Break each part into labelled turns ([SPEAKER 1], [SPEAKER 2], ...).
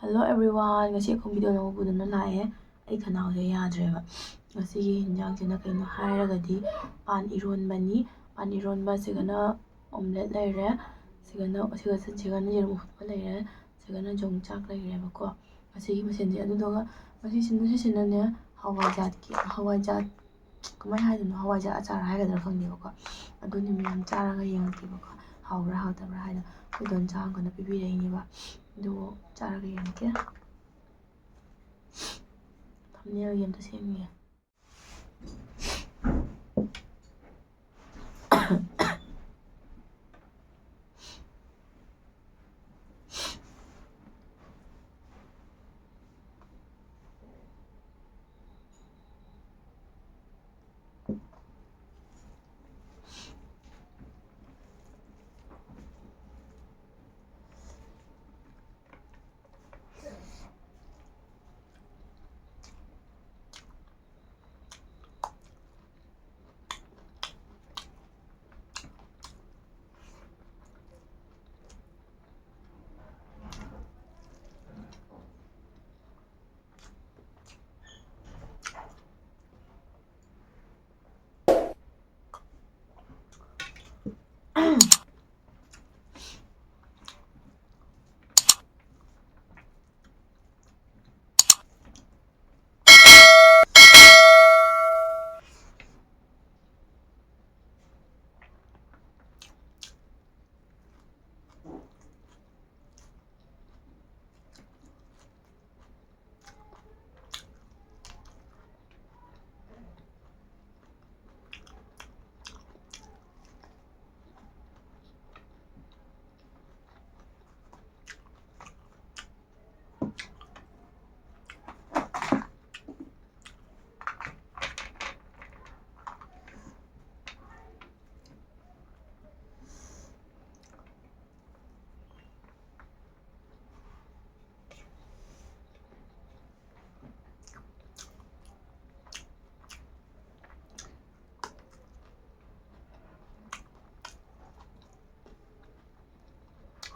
[SPEAKER 1] Hello everyone, ꯉꯁꯤ ꯑꯩꯈꯣꯏ video ꯑꯅꯧꯕ ꯄꯨꯗꯨꯅ ꯂꯥꯛꯑꯦ꯫ ꯑꯩ ꯈꯅꯥꯎꯁꯦ ꯌꯥꯗ꯭ꯔꯦꯕ꯫ ꯉꯁꯤꯒꯤ ꯌꯦꯟꯖꯥꯡꯁꯤꯅ ꯀꯩꯅꯣ ꯍꯥꯏꯔꯒꯗꯤ ꯄꯥꯟ ꯏꯔꯣꯟꯕꯅꯤ꯫ ꯄꯥꯟ ꯏꯔꯣꯟꯕ ꯁꯤꯒꯅ ꯑꯣꯝꯂꯦꯠ ꯂꯩꯔꯦ, ꯁꯤꯒꯅ ꯌꯦꯔꯨꯝ ꯑꯐꯨꯠꯄ ꯂꯩꯔꯦ, ꯁꯤꯒꯅ ꯌꯣꯡꯆꯥꯛ ꯂꯩꯔꯦꯕꯀꯣ ꯉꯁꯤꯒꯤ ꯃꯊꯦꯜꯁꯦ꯫ ꯑꯗꯨꯗꯨꯒ ꯉꯁꯤꯁꯤꯅꯅꯦ ꯍꯋꯥꯏꯖꯥꯠ ꯀꯃꯥꯏꯅ ꯍꯥꯏꯗꯣꯏꯅꯣ, ꯍꯋꯥꯏꯖꯥꯠ ꯑꯆꯥꯔ ꯍꯥꯏꯒꯗ꯭ꯔꯥ ꯈꯪꯗꯦꯕꯀꯣ꯫ ꯑꯗꯨꯅꯤ ꯃꯌꯥꯝ ꯆꯥꯔꯒ ꯌꯦꯡꯉꯛꯀꯦꯕꯀꯣ ꯍꯥꯎꯕ꯭ꯔꯥ ꯍꯥꯎꯇꯕ꯭ꯔꯥ ꯍꯥꯏꯅ꯫ ꯑꯩꯈꯣꯏ ꯏꯗꯣꯝꯆꯥ ꯑꯃꯅ ꯄꯤꯕꯤꯔꯛꯏꯅꯦꯕ, ꯑꯗꯨ ꯆꯥꯔꯒ ꯌꯦꯡꯉꯛꯀꯦ꯫ ꯊꯝꯅꯦꯜꯒꯤ ꯑꯝꯇ ꯁꯦꯝꯃꯤꯒꯦ꯫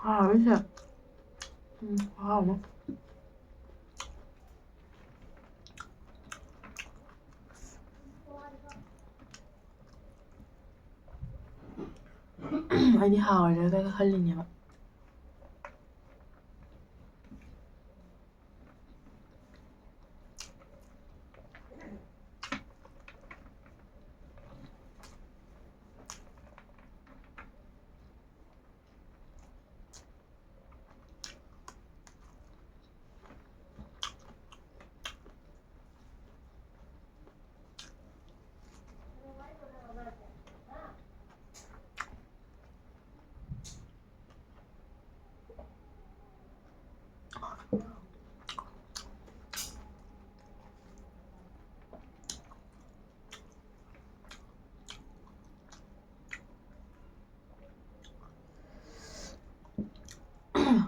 [SPEAKER 1] ꯍꯥꯎꯔꯤꯁꯦ ꯍꯥꯎꯕ ꯑꯩꯗꯤ ꯍꯥꯎꯔꯣꯏꯗ꯭ꯔꯥ ꯈꯜꯂꯤꯅꯦꯕ꯫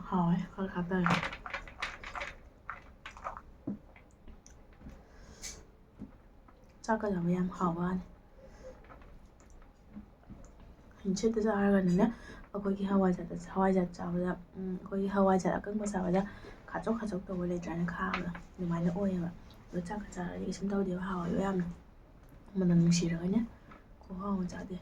[SPEAKER 1] ꯍꯥꯎꯋꯦ ꯈꯔ ꯍꯥꯞꯆꯜꯂꯦ꯫ ꯆꯥꯛꯀꯗꯕ ꯌꯥꯝ ꯍꯥꯎꯕ ꯋꯥꯅꯤ꯫ ꯍꯤꯡꯁꯤꯠꯇ ꯆꯥꯔꯒꯅꯅꯦ ꯑꯩꯈꯣꯏꯒꯤ ꯍꯋꯥꯏꯖꯥꯠ ꯆꯥꯕꯗ ꯑꯩꯈꯣꯏꯒꯤ ꯍꯋꯥꯏꯖꯥꯠ ꯑꯀꯪꯕ ꯆꯥꯕꯗ ꯈꯥꯆꯣꯛ ꯈꯥꯆꯣꯛ ꯇꯧꯕ ꯂꯩꯇ꯭ꯔꯥꯅꯦ, ꯈꯥꯕꯗꯣ ꯑꯗꯨꯃꯥꯏꯅ ꯑꯣꯏꯌꯦꯕ꯫ ꯑꯗꯣ ꯆꯥꯛꯀ ꯆꯥꯔꯗꯤ ꯀꯩꯁꯨꯝ ꯇꯧꯗꯦꯕ, ꯍꯥꯎꯋꯦꯕ ꯌꯥꯝꯅ ꯃꯅꯝ ꯅꯨꯡꯁꯤꯔꯒꯅꯦ ꯈꯨꯍꯥꯎ ꯑꯃ ꯆꯥꯗꯦ꯫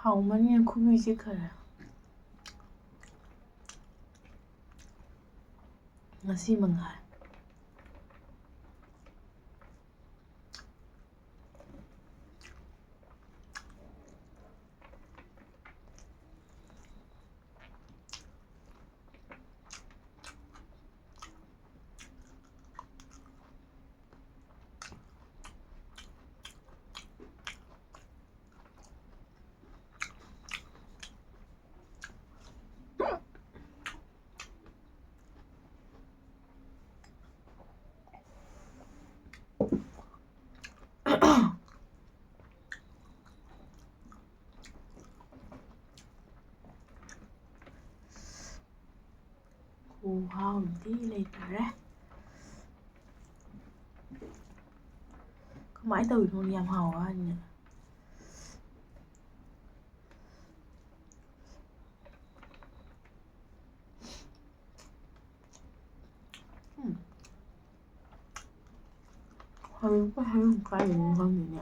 [SPEAKER 1] ꯍꯥꯎꯃꯟꯅ ꯈꯨꯕꯤ ꯆꯤꯛꯈꯔꯦ꯫ ꯉꯁꯤ ꯃꯉꯥꯏ ꯈꯨꯍꯥꯎꯗꯤ ꯂꯩꯇꯔꯦ. ꯀꯃꯥꯏꯅ ꯇꯧꯔꯤꯅꯣ ꯌꯥꯝ ꯍꯥꯎꯕ ꯋꯥꯅꯤꯅꯦ. ꯍꯧꯖꯤꯛꯄꯨ ꯍꯩꯔꯨꯝ ꯀꯥꯏꯗꯩꯅꯣ ꯈꯪꯗꯦꯅꯦ.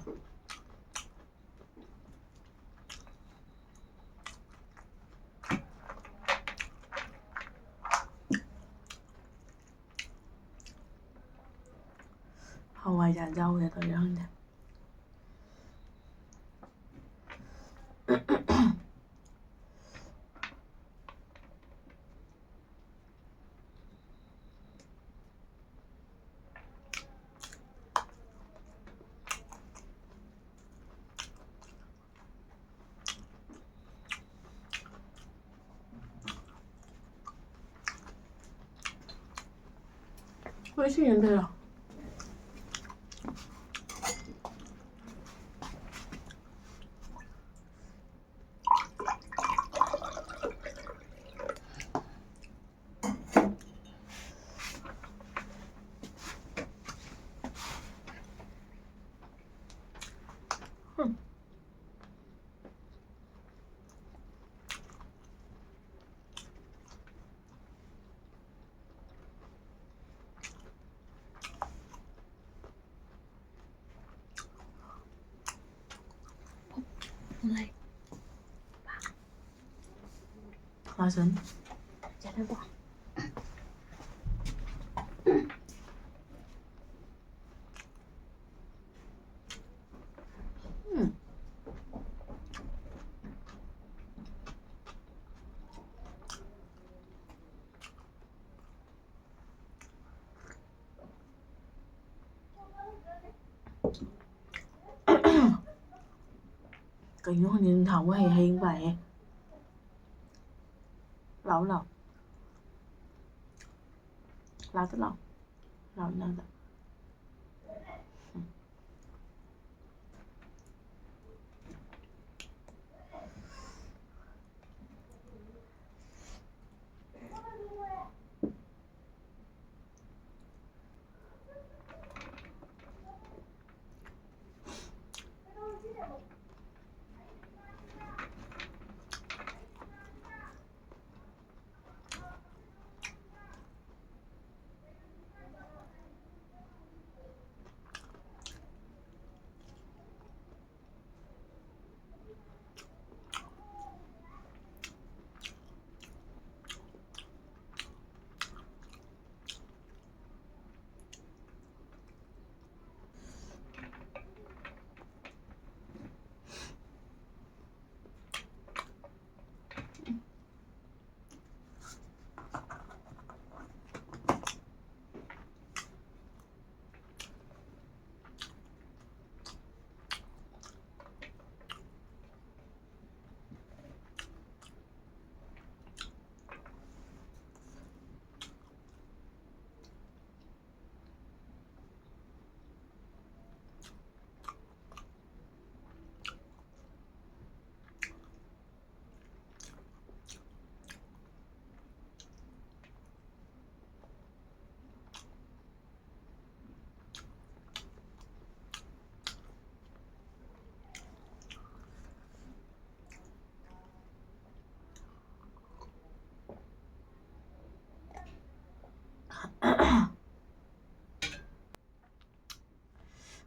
[SPEAKER 1] ꯍꯋꯥꯏꯖꯥꯔ ꯌꯥꯎꯕꯗ ꯇꯧꯔꯤꯔꯥ ꯈꯪꯗꯦ. 왜 시는데요?
[SPEAKER 2] Này,
[SPEAKER 1] 맛은?
[SPEAKER 2] chả thấy bỏ.
[SPEAKER 1] Kayaknya hindi tahu hay vậy. Lẩu lẩu. Lẩu tức lẩu. Lẩu nào đó.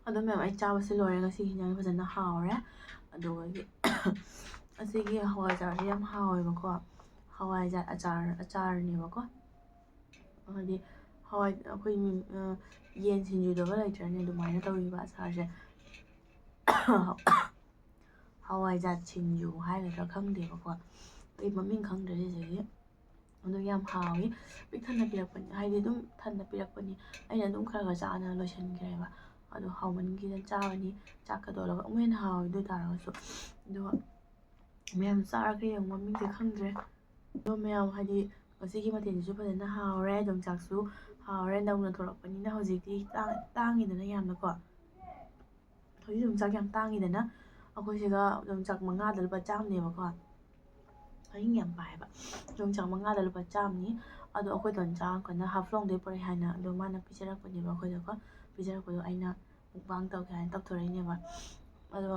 [SPEAKER 1] ꯑꯗꯣ ꯃꯌꯥꯝ ꯑꯩ ꯆꯥꯕꯁꯤ ꯂꯣꯏꯔꯦ. ꯉꯁꯤꯒꯤ ꯍꯤꯟꯖꯥꯡ ꯐꯖꯅ ꯍꯥꯎꯔꯦ. ꯑꯗꯨꯒ ꯑꯁꯤꯒꯤ ꯍꯋꯥꯏꯖꯥꯔꯁꯦ ꯌꯥꯝ ꯍꯥꯎꯋꯦꯕꯀꯣ. ꯍꯋꯥꯏꯖꯥꯔ ꯑꯆꯥꯔꯅꯦꯕꯀꯣ. ꯍꯥꯏꯗꯤ ꯍꯋꯥꯏ ꯑꯩꯈꯣꯏ ꯌꯦꯟ ꯁꯤꯡꯖꯨꯗꯒ ꯂꯩꯇ꯭ꯔꯅꯦ ꯑꯗꯨꯃꯥꯏꯅ ꯇꯧꯔꯤꯕ ꯑꯆꯥꯔꯁꯦ. ꯍꯋꯥꯏꯖꯥꯔ ꯁꯤꯡꯖꯨ ꯍꯥꯏꯒꯗ꯭ꯔꯥ ꯈꯪꯗꯦꯕꯀꯣ. ꯑꯩ ꯃꯃꯤꯡ ꯈꯪꯗ꯭ꯔꯦ ꯁꯤꯁꯤꯒꯤ. ꯑꯗꯨ ꯌꯥꯝ ꯍꯥꯎꯋꯤ. ꯄꯤꯛ ꯊꯟꯅ ꯄꯤꯔꯛꯄꯅꯤ. ꯍꯥꯏꯗꯤ ꯑꯗꯨꯝ ꯊꯟꯅ ꯄꯤꯔꯛꯄꯅꯤ. ꯑꯩꯅ ꯑꯗꯨꯝ ꯈꯔ ꯆꯥꯅ ꯂꯣꯏꯁꯤꯟꯈ꯭ꯔꯦꯕ. ꯑꯗꯣ ꯍꯥꯎꯃꯟꯈꯤꯗꯅ ꯆꯥꯕꯅꯤ. ꯆꯥꯛꯀ ꯇꯣꯠꯂꯒ ꯑꯃꯨꯛ ꯍꯦꯟꯅ ꯍꯥꯎꯋꯤ ꯑꯗꯨ ꯑꯣꯏꯇꯥꯔꯒꯁꯨ. ꯑꯗꯨꯒ ꯃꯌꯥꯝ ꯆꯥꯔꯒ ꯌꯦꯡꯉꯨ ꯃꯃꯤꯡꯁꯦ ꯈꯪꯗ꯭ꯔꯦ. ꯑꯗꯣ ꯃꯌꯥꯝ ꯍꯥꯏꯗꯤ ꯉꯁꯤꯒꯤ ꯃꯊꯦꯜꯁꯤꯁꯨ ꯐꯖꯅ ꯍꯥꯎꯔꯦ. ꯌꯣꯡꯆꯥꯛꯁꯨ ꯍꯥꯎꯔꯦ. ꯅꯧꯅ ꯊꯣꯛꯂꯛꯄꯅꯤꯅ ꯍꯧꯖꯤꯛꯇꯤ ꯇꯥꯡꯉꯤꯗꯅ ꯌꯥꯝꯅꯀꯣ. ꯍꯧꯖꯤꯛ ꯌꯣꯡꯆꯥꯛ ꯌꯥꯝ ꯇꯥꯡꯉꯤꯗꯅ. ꯑꯩꯈꯣꯏ ꯁꯤꯗ ꯌꯣꯡꯆꯥꯛ 5ꯗ ꯂꯨꯄꯥ 100ꯅꯦꯕꯀꯣ. ꯑꯍꯤꯡ ꯌꯥꯝ ꯄꯥꯏꯑꯕ. ꯌꯣꯡꯆꯥꯛ 5ꯗ ꯂꯨꯄꯥ 100ꯅꯤ. ꯑꯗꯣ ꯑꯩꯈꯣꯏ ꯗꯣꯟꯆꯥ ꯑꯪꯀꯜꯅ ꯍꯥꯐꯂꯣꯡꯗꯩ ꯄꯨꯔꯛꯑꯦ ꯍꯥꯏꯅ ꯑꯗꯣ ꯃꯥꯅ ꯄꯤꯖꯔꯛꯄꯅꯦꯕ ꯑꯩꯈꯣꯏꯗꯀꯣ ꯄꯤꯖꯔꯛꯄꯗꯣ ꯑꯩꯅ ꯃꯨꯛꯕꯥꯡ ꯇꯧꯒꯦ ꯍꯥꯏꯅ ꯇꯧꯊꯣꯔꯛꯏꯅꯦꯕ ꯑꯗꯣ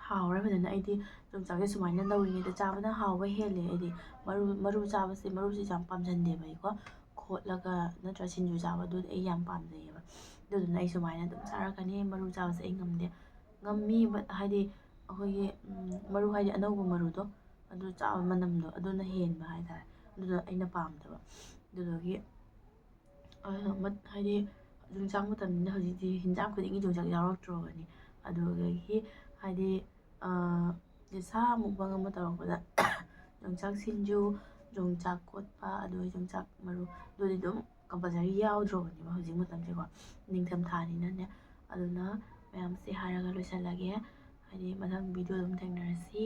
[SPEAKER 1] ꯍꯥꯎꯔꯦ ꯐꯖꯅ ꯑꯩꯗꯤ ꯌꯣꯡꯆꯥꯛꯁꯦ ꯁꯨꯃꯥꯏꯅ ꯅꯧꯔꯤꯉꯩꯗ ꯆꯥꯕꯅ ꯍꯥꯎꯕ ꯍꯦꯜꯂꯦ ꯑꯩꯗꯤ ꯃꯔꯨ ꯆꯥꯕꯁꯦ ꯃꯔꯨꯁꯦ ꯌꯥꯝ ꯄꯥꯝꯖꯟꯗꯦꯕ ꯑꯩꯀꯣ ꯈꯣꯠꯂꯒ ꯅꯠꯇ꯭ꯔꯒ ꯁꯤꯡꯖꯨ ꯆꯥꯕꯗꯨꯗꯤ ꯑꯩ ꯌꯥꯝ ꯄꯥꯝꯖꯩꯌꯦꯕ ꯑꯗꯨꯗꯨꯅ ꯑꯩ ꯁꯨꯃꯥꯏꯅ ꯑꯗꯨꯝ ꯆꯥꯔꯛꯀꯅꯤ ꯃꯔꯨ ꯆꯥꯕꯁꯦ ꯑꯩ ꯉꯝꯗꯦ ꯉꯝꯃꯤ ꯍꯥꯏꯗꯤ ꯑꯩꯈꯣꯏꯒꯤ ꯃꯔꯨ ꯍꯥꯏꯗꯤ ꯑꯅꯧꯕ ꯃꯔꯨꯗꯣ ꯑꯗꯨ ꯆꯥꯕ ꯃꯅꯝꯗꯣ ꯑꯗꯨꯅ ꯍꯦꯟꯕ ꯍꯥꯏꯇꯥꯔꯦ ꯑꯗꯨꯗ ꯑꯩꯅ ꯄꯥꯝꯗꯕ ꯑꯗꯨꯗꯒꯤ ꯍꯥꯏꯗꯤ ꯌꯣꯡꯆꯥꯛ ꯃꯇꯝꯅꯤꯅ ꯍꯧꯖꯤꯛꯇꯤ ꯍꯤꯟꯖꯥꯡ ꯈꯨꯗꯤꯡꯒꯤ ꯌꯣꯡꯆꯥꯛ ꯌꯥꯎꯔꯛꯇ꯭ꯔꯕꯅꯤ ꯑꯗꯨꯗꯒꯤ ꯍꯥꯏꯗꯤ ꯁꯥ ꯃꯨꯛꯕꯥꯡ ꯑꯃ ꯇꯧꯔꯛꯄꯗ ꯌꯣꯡꯆꯥꯛ ꯁꯤꯡꯖꯨ ꯌꯣꯡꯆꯥꯛ ꯀꯣꯠꯄ ꯑꯗꯨꯒ ꯌꯣꯡꯆꯥꯛ ꯃꯔꯨ ꯑꯗꯨꯗꯤ ꯑꯗꯨꯝ ꯀꯝꯄꯜꯁꯔꯤ ꯌꯥꯎꯗ꯭ꯔꯕꯅꯦꯕ ꯍꯧꯖꯤꯛ ꯃꯇꯝꯁꯦꯀꯣ ꯅꯤꯡꯊꯝ ꯊꯥꯅꯤꯅꯅꯦ ꯑꯗꯨꯅ ꯃꯌꯥꯝꯁꯦ ꯍꯥꯏꯔꯒ ꯂꯣꯏꯁꯤꯜꯂꯒꯦ ꯍꯥꯏꯗꯤ ꯃꯊꯪ ꯚꯤꯗꯤꯑꯣ ꯑꯗꯨꯝ ꯊꯦꯡꯅꯔꯁꯤ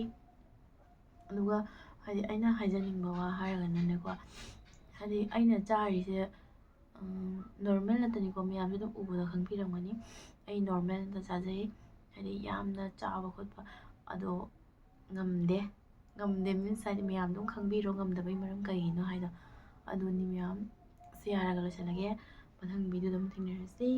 [SPEAKER 1] ꯑꯗꯨꯒ ꯍꯥꯏꯗꯤ ꯑꯩꯅ ꯍꯥꯏꯖꯅꯤꯡꯕ ꯋꯥ ꯍꯥꯏꯔꯒꯅꯅꯦꯀꯣ ꯍꯥꯏꯗꯤ ꯑꯩꯅ ꯆꯥꯔꯤꯁꯦ ꯅꯣꯔꯃꯦꯜ ꯅꯠꯇꯅꯤꯀꯣ ꯃꯌꯥꯝꯁꯨ ꯑꯗꯨꯝ ꯎꯕꯗ ꯈꯪꯕꯤꯔꯝꯒꯅꯤ ꯑꯩ ꯅꯣꯔꯃꯦꯜꯗ ꯆꯥꯖꯩ ꯍꯥꯏꯗꯤ ꯌꯥꯝꯅ ꯆꯥꯕ ꯈꯣꯠꯄ ꯑꯗꯣ ꯉꯝꯗꯦ ꯃꯤꯟꯁ ꯍꯥꯏꯗꯤ ꯃꯌꯥꯝ ꯑꯗꯨꯝ ꯈꯪꯕꯤꯔꯣ ꯉꯝꯗꯕꯩ ꯃꯔꯝ ꯀꯩꯒꯤꯅꯣ ꯍꯥꯏꯗꯣ ꯑꯗꯨꯅꯤ ꯃꯌꯥꯝ ꯁꯤ ꯍꯥꯏꯔꯒ ꯂꯣꯏꯁꯤꯜꯂꯒꯦ ꯃꯊꯪ ꯚꯤꯗꯤꯑꯣꯗ ꯑꯃꯨꯛ ꯊꯦꯡꯅꯔꯁꯤ